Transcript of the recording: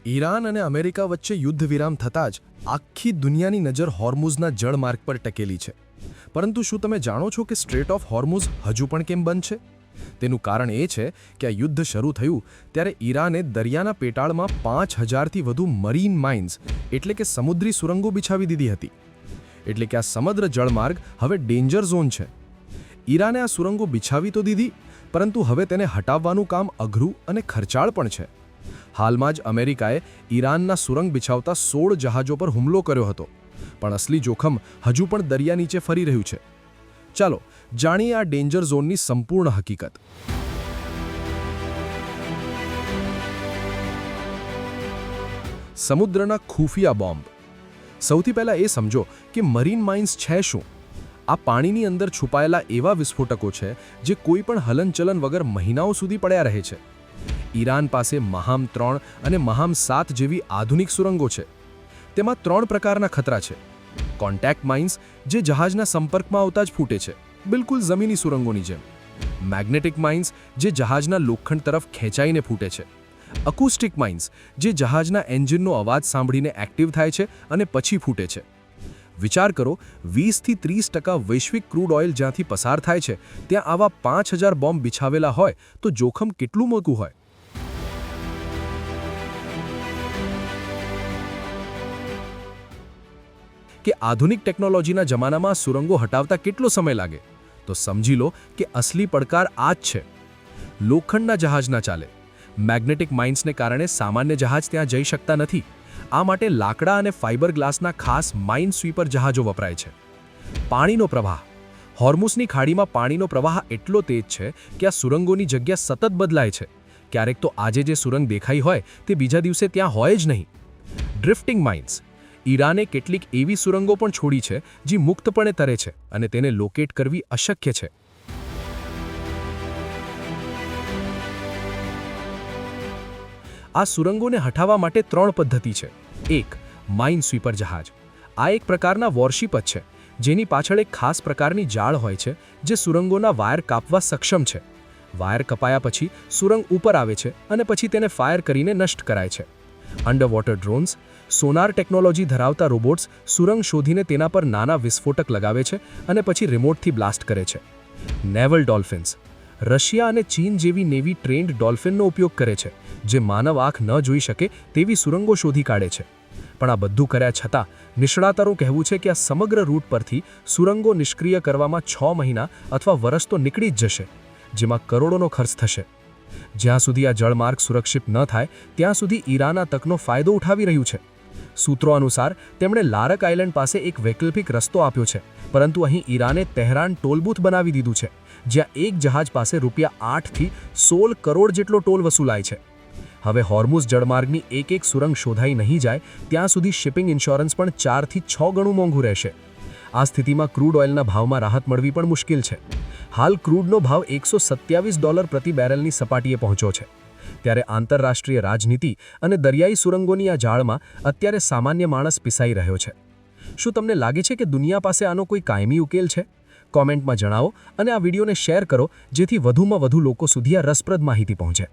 Iran અને America વચ્ચે યુદ્ધ વિરામ થતાં જ આખી દુનિયાની નજર હોર્મુઝના જળમાર્ગ પર ટકેલી છે. પરંતુ શું તમે જાણો છો કે સ્ટ્રેટ ઓફ હોર્મુઝ હજુ પણ કેમ બંધ છે? તેનું કારણ એ છે કે આ યુદ્ધ શરૂ થયું ત્યારે ઈરાને દરિયાના પેટાળમાં 5000થી વધુ મરીન માઇન્સ એટલે કે સમુદ્રી સુરંગો બિછાવી દીધી હતી. એટલે કે આ સમગ્ર જળમાર્ગ હવે ડેન્જર ઝોન છે. ઈરાને આ સુરંગો બિછાવી તો દીધી, પરંતુ હવે તેને હટાવવાનું કામ અઘરું અને ખર્ચાળ પણ છે. હાલમાં જ અમેરિકાએ ઈરાનના સુરંગ બિછાવતા 16 જહાજો પર હુમલો કર્યો હતો, પણ અસલી જોખમ હજુ પણ દરિયા નીચે ફરી રહ્યું છે. ચાલો જાણીએ આ ડેન્જર ઝોનની સંપૂર્ણ હકીકત. સમુદ્રના ખુફિયા બોમ્બ. સૌથી પહેલા એ સમજો કે મરીન માઇન્સ છે શું. આ પાણીની અંદર છુપાયેલા એવા વિસ્ફોટકો છે જે કોઈ પણ હલનચલન વગર મહિનાઓ સુધી પડ્યા રહે છે. ઈરાન પાસે મહામ 3 અને મહામ 7 જેવી આધુનિક સુરંગો છે. તેમાં 3 પ્રકારના ખતરા છે. કોન્ટેક્ટ માઇન્સ, જે જહાજના સંપર્કમાં આવતા જ ફૂટે છે, બિલકુલ જમીની સુરંગોની જેમ. મેગ્નેટિક માઇન્સ, જે જહાજના લોખંડ તરફ ખેંચાઈને ફૂટે છે. અકુસ્ટિક માઇન્સ, જે જહાજના એન્જિનનો અવાજ સાંભળીને એક્ટિવ થાય છે અને પછી ફૂટે છે. વિચાર કરો, 20થી 30% વૈશ્વિક ક્રૂડ ઓઇલ જ્યાંથી પસાર થાય છે ત્યાં આવા 5000 બોમ્બ બિછાવેલા હોય તો જોખમ કેટલું મોટું હોય. કે આધુનિક ટેકનોલોજીના જમાનામાં સુરંગો હટાવતા કેટલો સમય લાગે? તો સમજી લો કે અસલી પડકાર આ જ છે. લોખંડના જહાજ ના ચાલે. મેગ્નેટિક માઇન્સને કારણે સામાન્ય જહાજ ત્યાં જઈ શકતા નથી. આ માટે લાકડા અને ફાઇબર ગ્લાસના ખાસ માઇન સ્વીપર જહાજો વપરાય છે. પાણીનો પ્રવાહ. હોર્મુઝની ખાડીમાં પાણીનો પ્રવાહ એટલો તેજ છે કે આ સુરંગોની જગ્યા સતત બદલાય છે. ક્યારેક તો આજે જે સુરંગ દેખાઈ હોય તે બીજા દિવસે ત્યાં હોય જ નહીં. ડ્રિફ્ટિંગ માઇન્સ. ઈરાને કેટલીક એવી સુરંગો પણ છોડી છે જે મુક્તપણે તરે છે અને તેને લોકેટ કરવી અશક્ય છે. આ સુરંગોને હટાવવા માટે 3 પદ્ધતિ છે. 1. માઇન સ્વીપર જહાજ. આ એક પ્રકારના વોરશિપ જ છે, જેની પાછળ એક ખાસ પ્રકારની જાળ હોય છે જે સુરંગોના વાયર કાપવા સક્ષમ છે. વાયર કપાયા પછી સુરંગ ઉપર આવે છે અને પછી તેને ફાયર કરીને નષ્ટ કરાય છે. Underwater drones. સોનાર ટેકનોલોજી ધરાવતા રોબોટ્સ સુરંગ શોધીને તેના પર નાના વિસ્ફોટક લગાવે છે અને પછી રિમોટથી બ્લાસ્ટ કરે છે. Naval dolphins. રશિયા અને ચીન જેવી નેવી ટ્રેન્ડ ડોલ્ફિનનો ઉપયોગ કરે છે, જે માનવ આંખ ન જોઈ શકે તેવી સુરંગો શોધી કાઢે છે. પણ આ બધું કર્યા છતાં નિષ્ણાતોનું કહેવું છે કે આ સમગ્ર રૂટ પરથી સુરંગો નિષ્ક્રિય કરવામાં 6 મહિના અથવા વર્ષ તો નીકળી જ જશે, જેમાં કરોડોનો ખર્ચ થશે. જ્યાં સુધી આ જળમાર્ગ સુરક્ષિત ન થાય ત્યાં સુધી ઈરાન આ તકનો ફાયદો ઉઠાવી રહ્યું છે. સૂત્રો અનુસાર તેમણે લારક આઇલેન્ડ પાસે એક વૈકલ્પિક રસ્તો આપ્યો છે, પરંતુ અહીં ઈરાને તહેરાન ટોલબૂથ બનાવી દીધું છે, જ્યાં એક જહાજ પાસે ₹8 થી 16 કરોડ જેટલો ટોલ વસૂલાય છે. હવે હોર્મુઝ જળમાર્ગની એક સુરંગ શોધાઈ નહીં જાય ત્યાં સુધી શિપિંગ ઇન્સ્યોરન્સ પણ 4 થી 6 ગણું મોંઘું રહેશે. આ સ્થિતિમાં ક્રૂડ ઓઇલના ભાવમાં રાહત મળવી પણ મુશ્કેલ છે. હાલ ક્રૂડનો ભાવ $127 પ્રતિ બેરલની સપાટીએ પહોંચ્યો છે. ત્યારે આંતરરાષ્ટ્રીય રાજનીતિ અને દરિયાઈ સુરંગોની આ જાળમાં અત્યારે સામાન્ય માણસ પીસાઈ રહ્યો છે. શું તમને લાગે છે કે દુનિયા પાસે આનો કોઈ કાયમી ઉકેલ છે? કોમેન્ટમાં જણાવો અને આ વિડીયોને શેર કરો જેથી વધુમાં વધુ લોકો સુધી આ રસપ્રદ માહિતી પહોંચે.